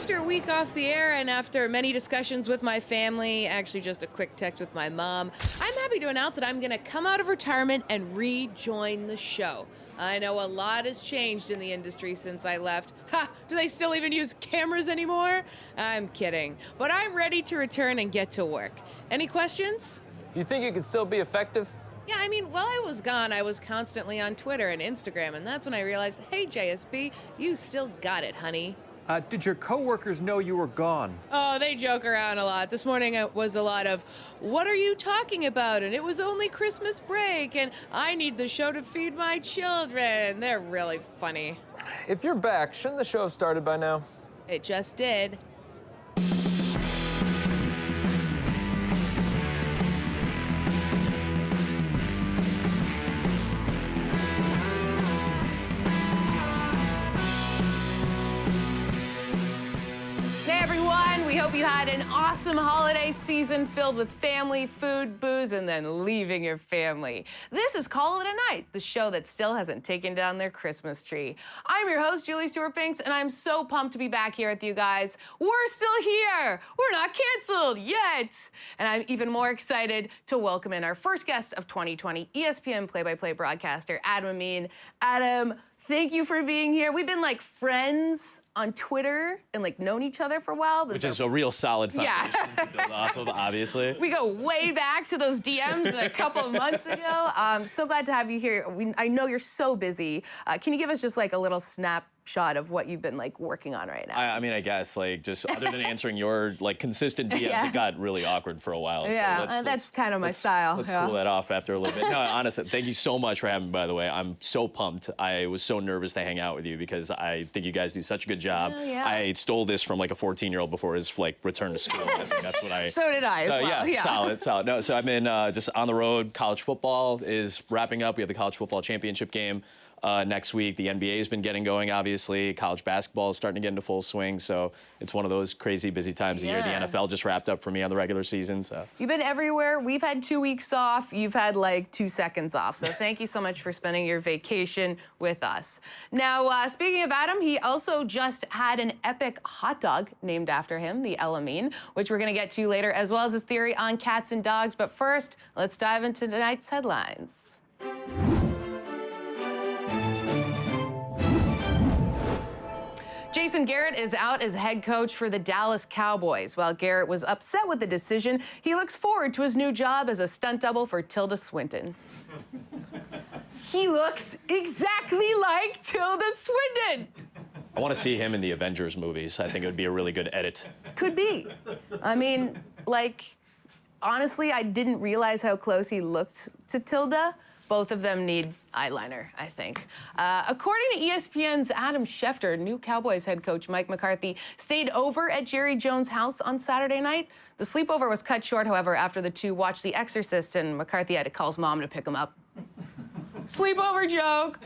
after a week off the air and after many discussions with my family, actually just a quick text with my mom, I'm happy to announce that I'm going to come out of retirement and rejoin the show. I know a lot has changed in the industry since I left. Ha! Do they still even use cameras anymore? I'm kidding. But I'm ready to return and get to work. Any questions? You think you could still be effective? Yeah, I mean, while I was gone, I was constantly on Twitter and Instagram, and that's when I realized, hey, JSB, you still got it, honey. Did your coworkers know you were gone? Oh, they joke around a lot. This morning it was a lot of, what are you talking about? And it was only Christmas break, and I need the show to feed my children. They're really funny. If you're back, shouldn't the show have started by now? It just did. We hope you had an awesome holiday season filled with family, food, booze, and then leaving your family. This is Call It a Night, the show that still hasn't taken down their Christmas tree. I'm your host, Julie Stewart-Binks, and I'm so pumped to be back here with you guys. We're still here. We're not canceled yet. And I'm even more excited to welcome in our first guest of 2020, ESPN play-by-play broadcaster, Amin. Adam, thank you for being here. We've been like friends on Twitter and like known each other for a while. Which is a real solid foundation to build off of, obviously. We go way back to those DMs a couple of months ago. I'm so glad to have you here. I know you're so busy. Can you give us just like a little snapshot of what you've been like working on right now? I mean, I guess like just other than answering your like consistent DMs, it got really awkward for a while. Yeah, so that's kind of my style. Let's cool that off after a little bit. No, honestly, thank you so much for having me, by the way. I'm so pumped. I was so nervous to hang out with you because I think you guys do such a good job. Yeah. I stole this from like a 14-year-old before his like return to school. I think that's what I. So did I as well. Yeah, solid. No, so I've been just on the road. College football is wrapping up. We have the college football championship game next week. The NBA's been getting going, obviously. College basketball is starting to get into full swing. So it's one of those crazy busy times of year. The NFL just wrapped up for me on the regular season. So you've been everywhere. We've had 2 weeks off. You've had like 2 seconds off. So thank you so much for spending your vacation with us. Now, speaking of Adam, he also just had an epic hot dog named after him, the Amin, which we're going to get to later, as well as his theory on cats and dogs. But first, let's dive into tonight's headlines. Jason Garrett is out as head coach for the Dallas Cowboys. While Garrett was upset with the decision, he looks forward to his new job as a stunt double for Tilda Swinton. He looks exactly like Tilda Swinton. I want to see him in the Avengers movies. I think it would be a really good edit. Could be. I mean, like, honestly, I didn't realize how close he looked to Tilda. Both of them need eyeliner, I think. According to ESPN's Adam Schefter, new Cowboys head coach Mike McCarthy stayed over at Jerry Jones' house on Saturday night. The sleepover was cut short, however, after the two watched The Exorcist, and McCarthy had to call his mom to pick him up. Sleepover joke.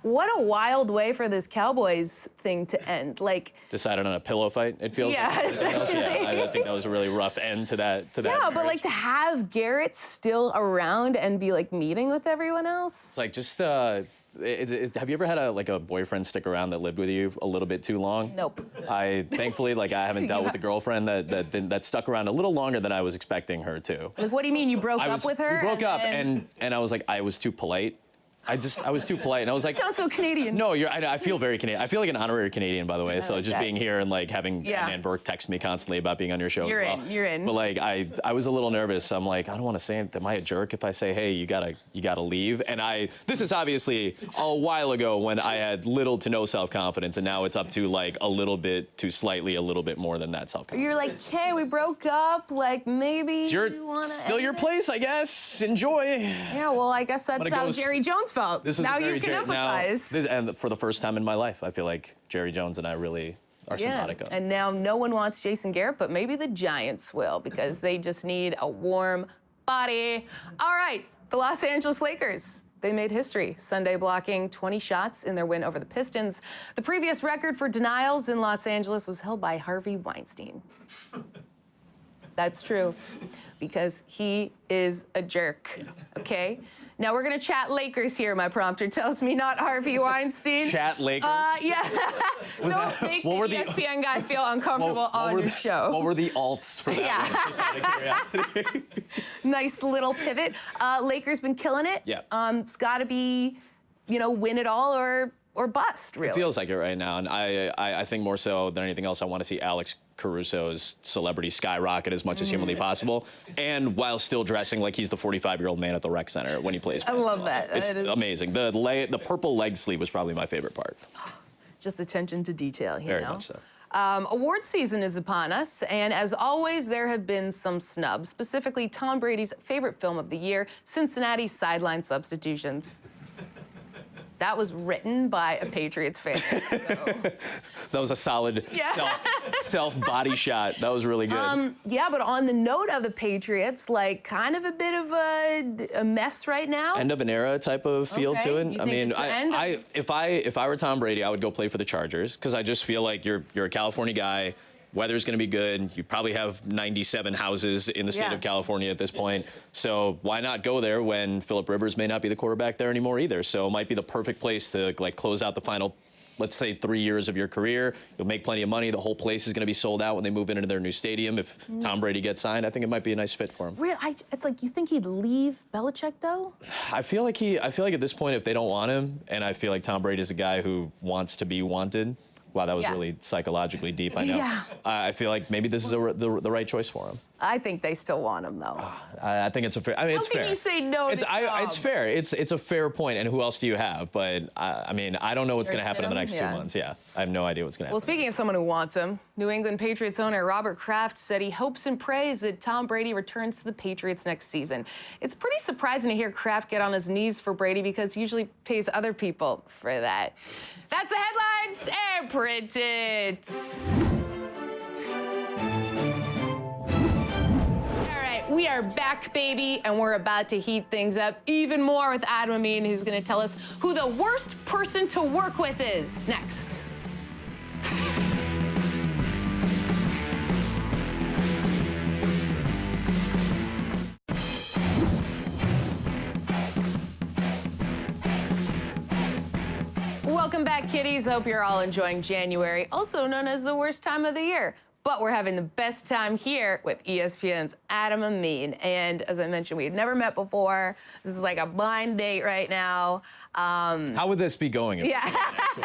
What a wild way for this Cowboys thing to end. Like, decided on a pillow fight, it feels like. Essentially. Yeah, I think that was a really rough end to that. Yeah, marriage. but like to have Garrett still around and be like meeting with everyone else. It's like just have you ever had a boyfriend stick around that lived with you a little bit too long? Nope. I thankfully I haven't dealt with a girlfriend that stuck around a little longer than I was expecting her to. Like, what do you mean you broke up with her? We broke up and I was like, I was too polite. I was too polite, and I was like, sounds so Canadian. No, I feel very Canadian. I feel like an honorary Canadian, by the way. So just being here and like having Ann Burke text me constantly about being on your show as well. You're in. But like I was a little nervous. I'm like, I don't want to say it. Am I a jerk if I say, hey, you gotta leave? And this is obviously a while ago when I had little to no self-confidence, and now it's up to like a little bit to slightly a little bit more than that self-confidence. You're like, hey, we broke up. Like maybe you wanna still your place, I guess. Enjoy. Yeah, well, I guess that's how Jerry Jones felt. This is now you can empathize. And for the first time in my life, I feel like Jerry Jones and I really are simpatico. And now no one wants Jason Garrett, but maybe the Giants will, because they just need a warm body. All right, the Los Angeles Lakers. They made history Sunday, blocking 20 shots in their win over the Pistons. The previous record for denials in Los Angeles was held by Harvey Weinstein. That's true, because he is a jerk, okay? Now we're gonna chat Lakers here. My prompter tells me, not Harvey Weinstein. Chat Lakers? Yeah. Don't make the ESPN guy feel uncomfortable on your show. What were the alts for that? Yeah. Just out of curiosity. Nice little pivot. Lakers been killing it. Yeah. It's got to be, win it all or bust, really. It feels like it right now, and I think more so than anything else, I want to see Alex Caruso's celebrity skyrocket as much as humanly possible, and while still dressing like he's the 45-year-old man at the rec center when he plays basketball. I love that. It's amazing. The purple leg sleeve was probably my favorite part. Just attention to detail, Very much so. Award season is upon us, and as always, there have been some snubs, specifically Tom Brady's favorite film of the year, Cincinnati Sideline Substitutions. That was written by a Patriots fan. So. That was a solid self body shot. That was really good. Yeah, but on the note of the Patriots, like kind of a bit of a mess right now. End of an era type of feel to it. You think if I were Tom Brady, I would go play for the Chargers because I just feel like you're a California guy. Weather's going to be good. You probably have 97 houses in the state of California at this point. So why not go there when Phillip Rivers may not be the quarterback there anymore either? So it might be the perfect place to close out the final, let's say, 3 years of your career. You'll make plenty of money. The whole place is going to be sold out when they move into their new stadium. If Tom Brady gets signed, I think it might be a nice fit for him. Really? It's like, you think he'd leave Belichick, though? I feel like at this point, if they don't want him, and I feel like Tom Brady is a guy who wants to be wanted. Wow, that was really psychologically deep, I know. Yeah. I feel like maybe this is the right choice for him. I think they still want him, though. I think it's a fair. I mean, it's fair. How can you say no to Tom? It's fair. It's a fair point. And who else do you have? But I mean, I don't know what's going to happen in the next 2 months. Yeah, I have no idea what's going to happen. Well, speaking of someone who wants him, New England Patriots owner Robert Kraft said he hopes and prays that Tom Brady returns to the Patriots next season. It's pretty surprising to hear Kraft get on his knees for Brady because he usually pays other people for that. That's the headlines and print it. We are back, baby, and we're about to heat things up even more with Adam Amin, who's going to tell us who the worst person to work with is next. Welcome back, kiddies. Hope you're all enjoying January, also known as the worst time of the year. But we're having the best time here with ESPN's Adam Amin. And as I mentioned, we had never met before. This is like a blind date right now. How would this be going? If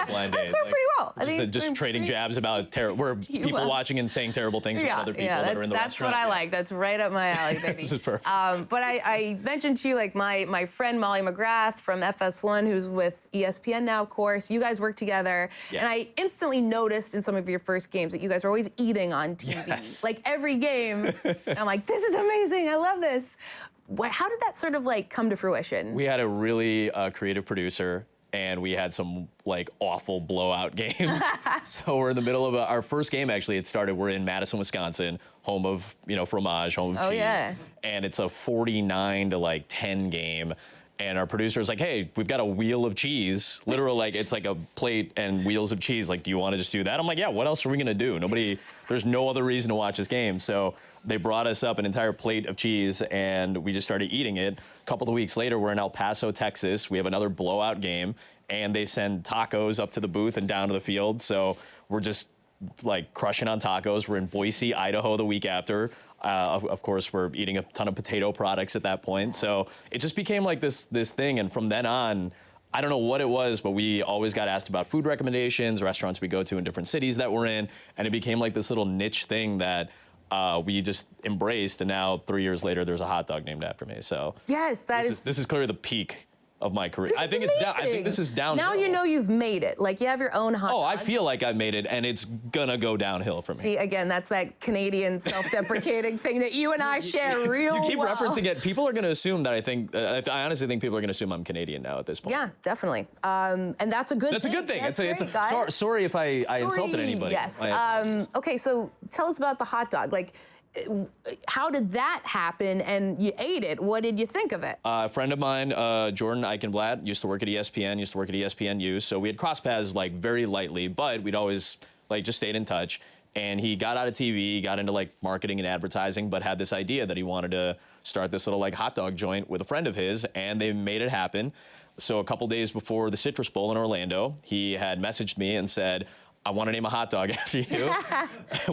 blind date? It's going pretty well. I think just trading jabs about people watching and saying terrible things about other people that are in the that's restaurant. That's what I like. That's right up my alley, baby. This is perfect. But I mentioned to you, like, my friend Molly McGrath from FS1, who's with ESPN now, of course. You guys work together. Yeah. And I instantly noticed in some of your first games that you guys were always eating on TV. Yes. Like, every game. I'm like, this is amazing. I love this. How did that sort of, like, come to fruition? We had a really creative producer, and we had some, like, awful blowout games. So we're in the middle of our first game, actually. It started, we're in Madison, Wisconsin, home of, fromage, home of cheese. Yeah. And it's a 49-10 game. And our producer was like, hey, we've got a wheel of cheese. Literal, like, it's like a plate and wheels of cheese. Like, do you want to just do that? I'm like, yeah, what else are we going to do? There's no other reason to watch this game. So they brought us up an entire plate of cheese, and we just started eating it. A couple of weeks later, we're in El Paso, Texas. We have another blowout game, and they send tacos up to the booth and down to the field. So we're just, like, crushing on tacos. We're in Boise, Idaho the week after. Of course, we're eating a ton of potato products at that point. So it just became like this thing. And from then on, I don't know what it was, but we always got asked about food recommendations, restaurants we go to in different cities that we're in. And it became like this little niche thing that we just embraced. And now 3 years later, there's a hot dog named after me. So yes, this is clearly the peak of my career. This I think is it's down. I think amazing. this is downhill. Now you know you've made it. Like, you have your own hot dog. I feel like I've made it, and it's gonna go downhill from here. See, again, that's that Canadian self-deprecating thing that you and I share real well. You keep referencing it. People are gonna assume that I honestly think people are gonna assume I'm Canadian now at this point. Yeah, definitely. And that's a good thing. That's a good thing. That's great, sorry if I insulted anybody. Yes. Okay, so tell us about the hot dog. Like, how did that happen? And you ate it. What did you think of it? A friend of mine, Jordan Eichenblatt, used to work at ESPN, used to work at ESPNU. So we had crossed paths, like, very lightly, but we'd always, like, just stayed in touch. And he got out of TV, got into like marketing and advertising, but had this idea that he wanted to start this little like hot dog joint with a friend of his, and they made it happen. So a couple days before the Citrus Bowl in Orlando, he had messaged me and said, I want to name a hot dog after you,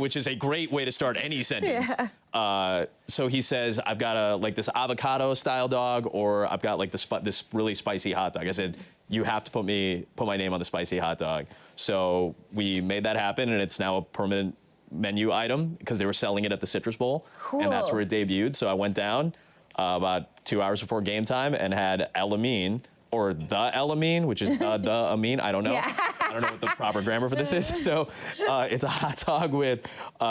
which is a great way to start any sentence. Yeah. So he says, I've got like this avocado style dog, or I've got like this really spicy hot dog. I said, you have to put my name on the spicy hot dog. So we made that happen, and it's now a permanent menu item because they were selling it at the Citrus Bowl. Cool. And that's where it debuted. So I went down about 2 hours before game time and had Amin, or the Amin, which is the Amin. I don't know. Yeah. I don't know what the proper grammar for this is. So it's a hot dog with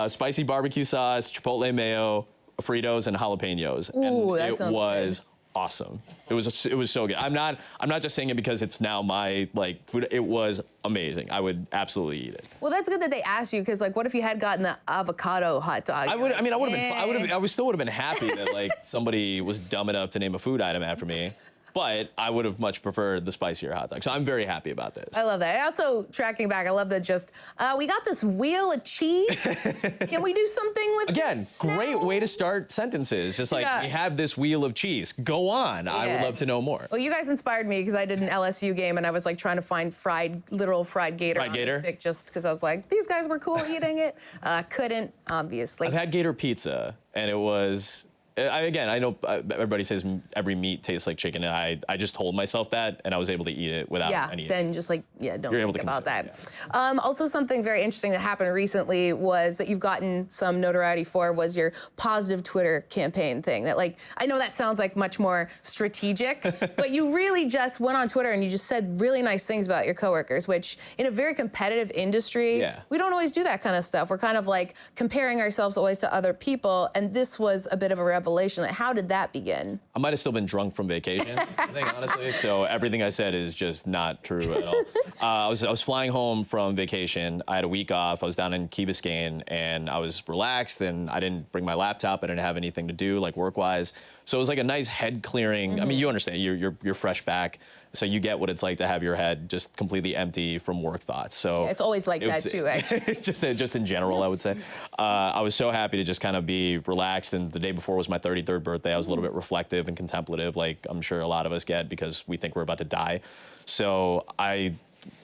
spicy barbecue sauce, chipotle mayo, Fritos, and jalapenos. Ooh, and that sounds was good. Awesome. It was so good. I'm not just saying it because it's now my like food. It was amazing. I would absolutely eat it. Well, that's good that they asked you, because like, what if you had gotten the avocado hot dog? I would have been. I still would have been happy that like somebody was dumb enough to name a food item after me. But I would have much preferred the spicier hot dog. So I'm very happy about this. I love that. I also, tracking back, I love that we got this wheel of cheese. Can we do something with this Again, great now? way to start sentences. Just like, we have this wheel of cheese. Go on. Yeah. I would love to know more. Well, you guys inspired me, because I did an LSU game, and I was like trying to find literal fried gator on the stick, just because I was like, these guys were cool eating it. Couldn't, obviously. I've had gator pizza, and it was... I know everybody says every meat tastes like chicken, and I just told myself that, and I was able to eat it without any... then just like, don't think about that. Yeah. Also, something very interesting that happened recently was that you've gotten some notoriety for was your positive Twitter campaign thing. That, like, I know that sounds like much more strategic, but you really just went on Twitter and you just said really nice things about your coworkers, which in a very competitive industry, we don't always do that kind of stuff. We're kind of like comparing ourselves always to other people, and this was a bit of a revelation. How did that begin? I might have still been drunk from vacation, I think, honestly. So everything I said is just not true at all. I was flying home from vacation. I had a week off. I was down in Key Biscayne, and I was relaxed, and I didn't bring my laptop. I didn't have anything to do, like, work-wise. So it was like a nice head clearing. I mean, you understand. You're fresh back, so you get what it's like to have your head just completely empty from work thoughts. So it's always like that too, actually. just in general, I would say. I was so happy to just kind of be relaxed. And the day before was my 33rd birthday. I was a little bit reflective and contemplative, like I'm sure a lot of us get, because we think we're about to die. So and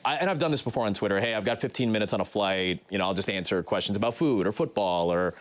I've done this before on Twitter. Hey, I've got 15 minutes on a flight. I'll just answer questions about food or football or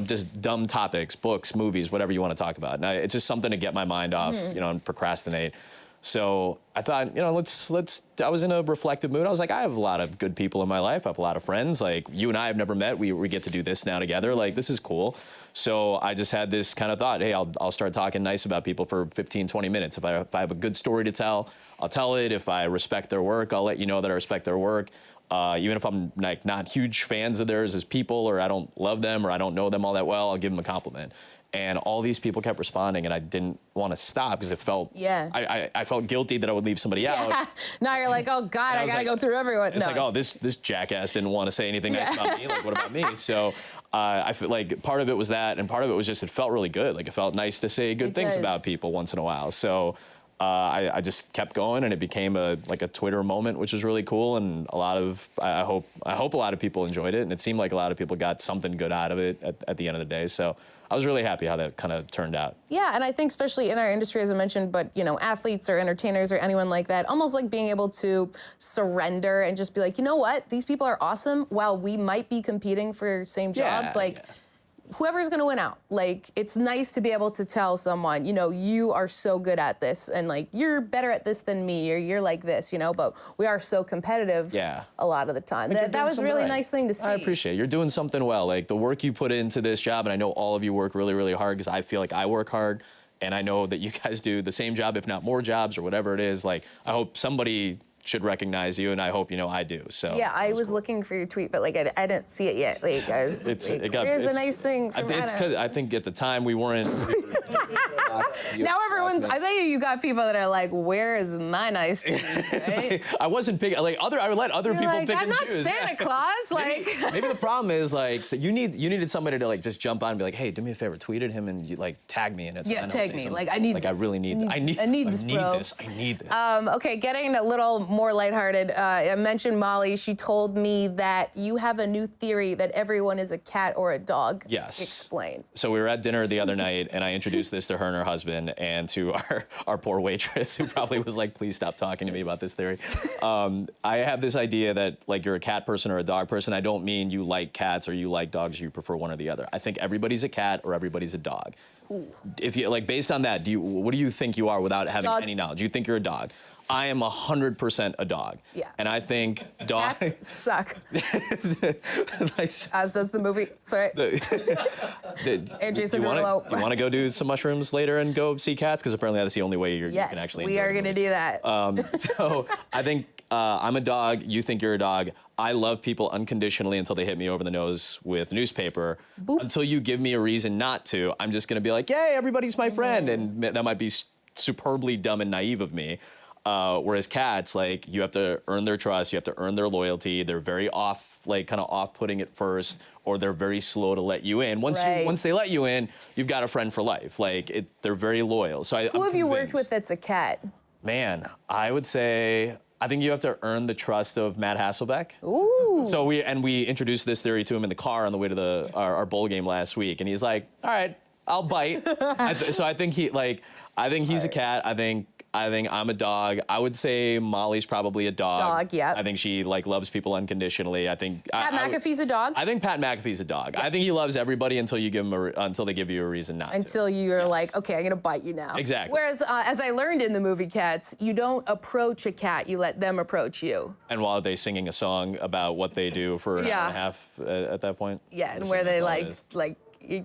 just dumb topics, books, movies, whatever you want to talk about. And it's just something to get my mind off, and procrastinate. So I thought, I was in a reflective mood. I was like, I have a lot of good people in my life. I have a lot of friends. Like, you and I have never met. We get to do this now together. Like, this is cool. So I just had this kind of thought, hey, I'll start talking nice about people for 15, 20 minutes. If I have a good story to tell, I'll tell it. If I respect their work, I'll let you know that I respect their work. Even if I'm like not huge fans of theirs as people, or I don't love them, or I don't know them all that well, I'll give them a compliment. And all these people kept responding, and I didn't want to stop because it felt, I felt guilty that I would leave somebody out. Now you're like, oh God, I gotta go through everyone. It's like, oh, this jackass didn't want to say anything nice about me. Like, what about me? So I feel like part of it was that, and part of it was just it felt really good. Like, it felt nice to say good things about people once in a while. So I just kept going, and it became a Twitter moment, which was really cool. And I hope a lot of people enjoyed it, and it seemed like a lot of people got something good out of it at the end of the day. So I was really happy how that kind of turned out. Yeah, and I think especially in our industry, as I mentioned, but athletes or entertainers or anyone like that, almost like being able to surrender and just be like, you know what, these people are awesome. While we might be competing for same jobs, whoever's gonna win out. Like, it's nice to be able to tell someone, you are so good at this, and like, you're better at this than me, or you're like this, but we are so competitive a lot of the time. That was a really nice thing to see. I appreciate it. You're doing something well. Like, the work you put into this job, and I know all of you work really, really hard, because I feel like I work hard, and I know that you guys do the same job, if not more jobs, or whatever it is. Like, I hope somebody should recognize you, and I hope I do. So yeah, I was looking for your tweet, but like I didn't see it yet. Like, I was here's a nice thing from Anna. It's because I think at the time we weren't. Now everyone's. I bet you got people that are like, "Where is my nice tweet?" Right? Like, I wasn't picking. Like, I would let other people pick and choose. I'm not Santa Claus. Like, maybe the problem is like, so you needed somebody to like just jump on and be like, "Hey, do me a favor, tweet at him and you like tag me in it." So tag me. Like, I need. Like, this. I really need. I need this, bro. I need this. Okay, getting a little more lighthearted. I mentioned Molly. She told me that you have a new theory that everyone is a cat or a dog. Yes. Explain. So we were at dinner the other night, and I introduced this to her and her husband, and to our poor waitress, who probably was like, "Please stop talking to me about this theory." I have this idea that like you're a cat person or a dog person. I don't mean you like cats or you like dogs. You prefer one or the other. I think everybody's a cat or everybody's a dog. Ooh. If you like, based on that, what do you think you are without having Dog. any knowledge? You think you're a dog. I am 100% a dog. Yeah. And I think dogs Cats suck. like, As does the movie. Sorry. And Jason Derulo. Do you want to go do some mushrooms later and go see cats? Because apparently that's the only way you can actually we enjoy are the going to movie. do that. So I think I'm a dog. You think you're a dog. I love people unconditionally until they hit me over the nose with newspaper. Boop. Until you give me a reason not to, I'm just going to be like, yay, everybody's my friend. And that might be superbly dumb and naive of me. Whereas cats, like, you have to earn their trust, you have to earn their loyalty. They're very kind of off-putting at first, or they're very slow to let you in. Once they let you in, you've got a friend for life. Like, they're very loyal. So Who have you worked with that's a cat? Man, I would say, I think you have to earn the trust of Matt Hasselbeck. Ooh. So we introduced this theory to him in the car on the way to our bowl game last week, and he's like, all right, I'll bite. So I think he's a cat. I think I'm a dog. I would say Molly's probably a dog. Dog, yeah. I think she loves people unconditionally. I think Pat McAfee's a dog? I think Pat McAfee's a dog. Yep. I think he loves everybody until you give him until they give you a reason not to. Until you're like, okay, I'm gonna bite you now. Exactly. Whereas, as I learned in the movie Cats, you don't approach a cat, you let them approach you. And while they singing a song about what they do for an hour and a half at that point. Yeah, and where they you're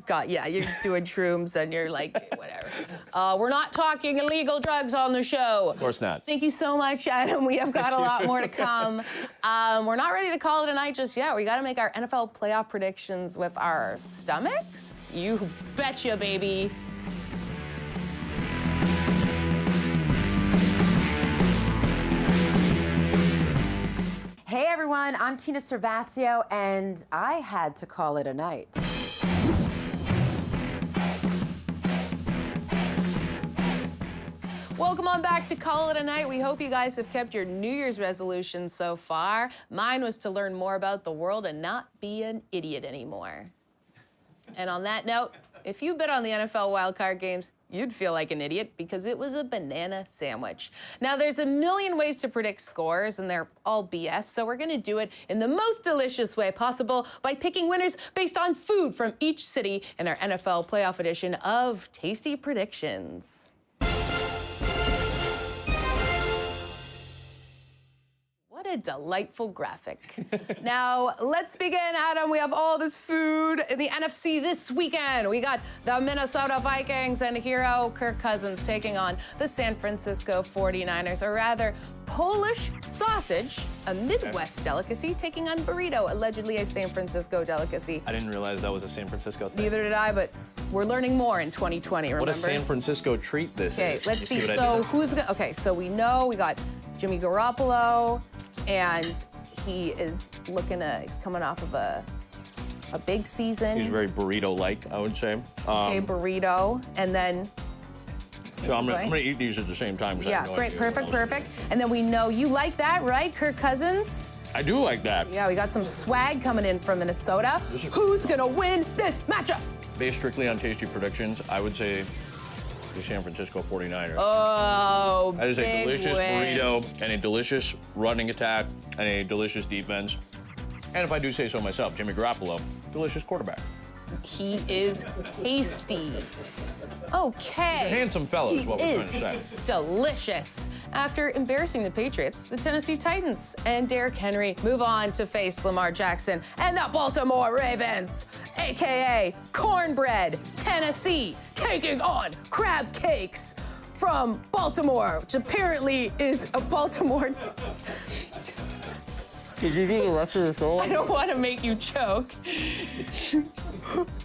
doing shrooms and you're like, whatever. We're not talking illegal drugs on the show. Of course not. Thank you so much, Adam. We have got a lot more to come. We're not ready to call it a night just yet. We got to make our NFL playoff predictions with our stomachs. You betcha, baby. Hey everyone, I'm Tina Servasio, and I had to call it a night. Welcome on back to Call It a Night. We hope you guys have kept your New Year's resolutions so far. Mine was to learn more about the world and not be an idiot anymore. And on that note, if you bet on the NFL wildcard games, you'd feel like an idiot because it was a banana sandwich. Now, there's a million ways to predict scores, and they're all BS, so we're gonna do it in the most delicious way possible by picking winners based on food from each city in our NFL playoff edition of Tasty Predictions. What a delightful graphic. Now, let's begin, Adam. We have all this food in the NFC this weekend. We got the Minnesota Vikings and hero Kirk Cousins taking on the San Francisco 49ers, or rather, Polish sausage, a Midwest delicacy, taking on burrito, allegedly a San Francisco delicacy. I didn't realize that was a San Francisco thing. Neither did I, but we're learning more in 2020, remember? What a San Francisco treat this Okay, is. let's see. So who's gonna? Okay, so we know we got Jimmy Garoppolo, and he's coming off of a big season. He's very burrito-like, I would say. Okay, burrito, and then. So I'm gonna eat these at the same time. Yeah, great, perfect. And then we know you like that, right, Kirk Cousins? I do like that. Yeah, we got some swag coming in from Minnesota. Who's gonna win this matchup? Based strictly on tasty predictions, I would say the San Francisco 49ers. Oh, that is a delicious win. burrito and a delicious running attack and a delicious defense. And if I do say so myself, Jimmy Garoppolo, delicious quarterback. He is tasty. Okay. He's a handsome fellow is what we're trying to say. Delicious. After embarrassing the Patriots, the Tennessee Titans and Derrick Henry move on to face Lamar Jackson and the Baltimore Ravens, AKA Cornbread, Tennessee, taking on crab cakes from Baltimore, which apparently is a Baltimore. Did you do the rest of the show? I don't want to make you choke.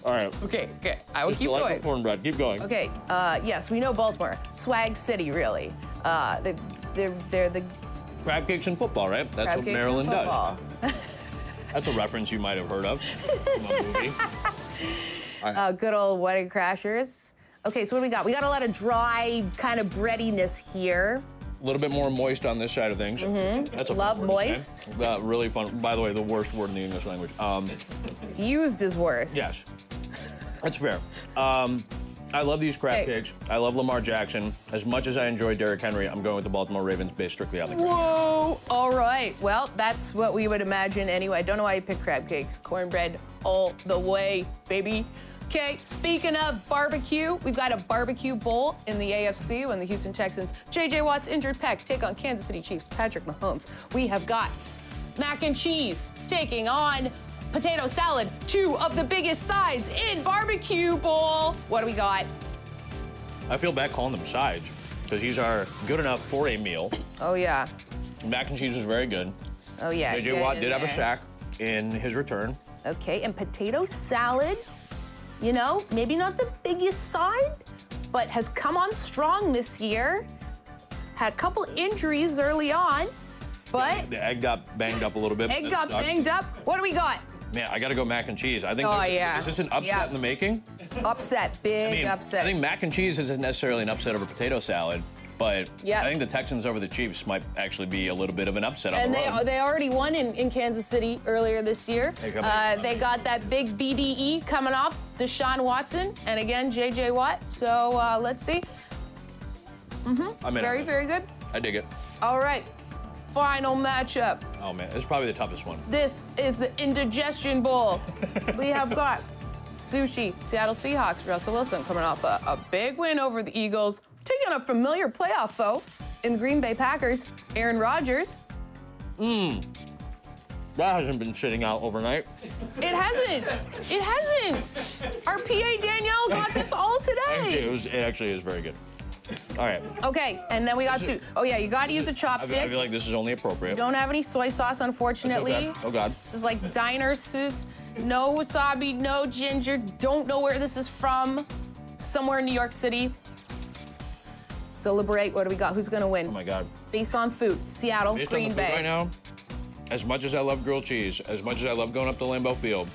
All right. Okay, I will keep going. Cornbread, keep going. Okay, yes, we know Baltimore. Swag City, really. They're the Crab cakes and football, right? That's crab what cakes Maryland and does. football. That's a reference you might have heard of from a movie. Good old Wedding Crashers. Okay, so what do we got? We got a lot of dry kind of breadiness here. little bit more moist on this side of things. That's a fun Love word to moist. say. Really fun. By the way, the worst word in the English language. Used is worse. Yes, that's fair. I love these crab cakes. I love Lamar Jackson. As much as I enjoy Derrick Henry, I'm going with the Baltimore Ravens based strictly on the crab. Whoa! All right. Well, that's what we would imagine anyway. I don't know why you pick crab cakes. Cornbread all the way, baby. Okay, speaking of barbecue, we've got a barbecue bowl in the AFC when the Houston Texans, J.J. Watt's injured pec, take on Kansas City Chiefs, Patrick Mahomes. We have got mac and cheese taking on potato salad, two of the biggest sides in barbecue bowl. What do we got? I feel bad calling them sides because these are good enough for a meal. Oh, yeah. Mac and cheese was very good. Oh, yeah. J.J. Watt did have a sack in his return. Okay, and potato salad, you know, maybe not the biggest side, but has come on strong this year. Had a couple injuries early on, but The egg got banged up a little bit. egg got banged up. What do we got? Man, I got to go mac and cheese. I think Oh, yeah. is this an upset Yeah. in the making? Upset, big upset. I think mac and cheese isn't necessarily an upset over potato salad, but Yeah. I think the Texans over the Chiefs might actually be a little bit of an upset on and the road. they already won in Kansas City earlier this year. They got that big BDE coming off, Deshaun Watson, and again, J.J. Watt. So let's see. I'm in Very, on this. very good. I dig it. All right, final matchup. Oh man, this is probably the toughest one. This is the Indigestion Bowl. We have got sushi, Seattle Seahawks, Russell Wilson coming off a big win over the Eagles, taking on a familiar playoff foe in the Green Bay Packers, Aaron Rodgers. That hasn't been sitting out overnight. It hasn't. It hasn't. Our PA Danielle got this all today. It actually is very good. All right. Okay, and then we got to. Oh yeah, you got to use the I chopsticks. feel like this is only appropriate. Don't have any soy sauce, unfortunately. Okay. Oh God. This is like diner sauce. No wasabi, no ginger. Don't know where this is from. Somewhere in New York City. Deliberate. What do we got? Who's gonna win? Oh my God. Based on food, Seattle, Based Green on the food Bay. right now, as much as I love grilled cheese, as much as I love going up to Lambeau Field,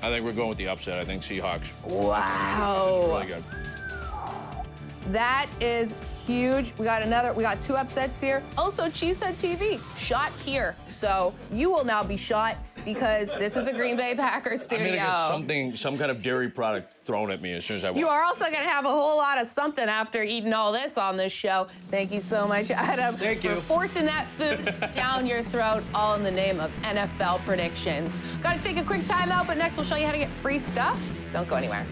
I think we're going with the upset. I think Seahawks. Wow. Really good. That is huge. We got two upsets here. Also, Cheesehead TV shot here. So you will now be shot because this is a Green Bay Packers I'm gonna studio. get some kind of dairy product thrown at me as soon as I walk. You are also going to have a whole lot of something after eating all this on this show. Thank you so much, Adam, Thank for you. forcing that food down your throat, all in the name of NFL predictions. Got to take a quick time out, but next we'll show you how to get free stuff. Don't go anywhere.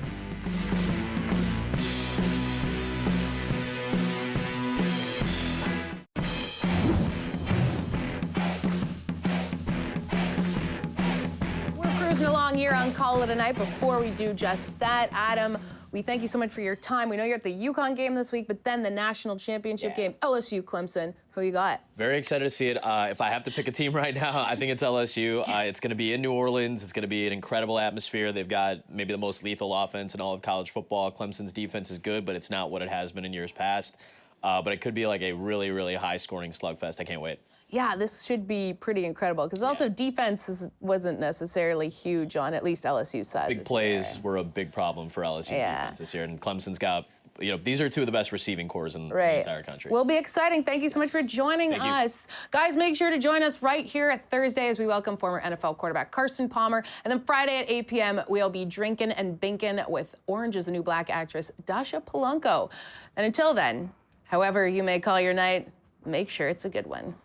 Cruising along here on Call It a Night. Before we do just that, Adam, we thank you so much for your time. We know you're at the UConn game this week, but then the national championship game, LSU, Clemson. Who you got? Very excited to see it. If I have to pick a team right now, I think it's LSU. It's going to be in New Orleans. It's going to be an incredible atmosphere. They've got maybe the most lethal offense in all of college football. Clemson's defense is good, but it's not what it has been in years past. But it could be like a really, really high-scoring slugfest. I can't wait. Yeah, this should be pretty incredible because also defense wasn't necessarily huge on at least LSU's side. Big plays were a big problem for LSU defense this year, and Clemson's got, these are two of the best receiving cores in the entire country. Will be exciting. Thank you so much for joining us. Guys, make sure to join us right here at Thursday as we welcome former NFL quarterback Carson Palmer. And then Friday at 8 p.m., we'll be drinking and binking with Orange is the New Black actress Dasha Polanco. And until then, however you may call your night, make sure it's a good one.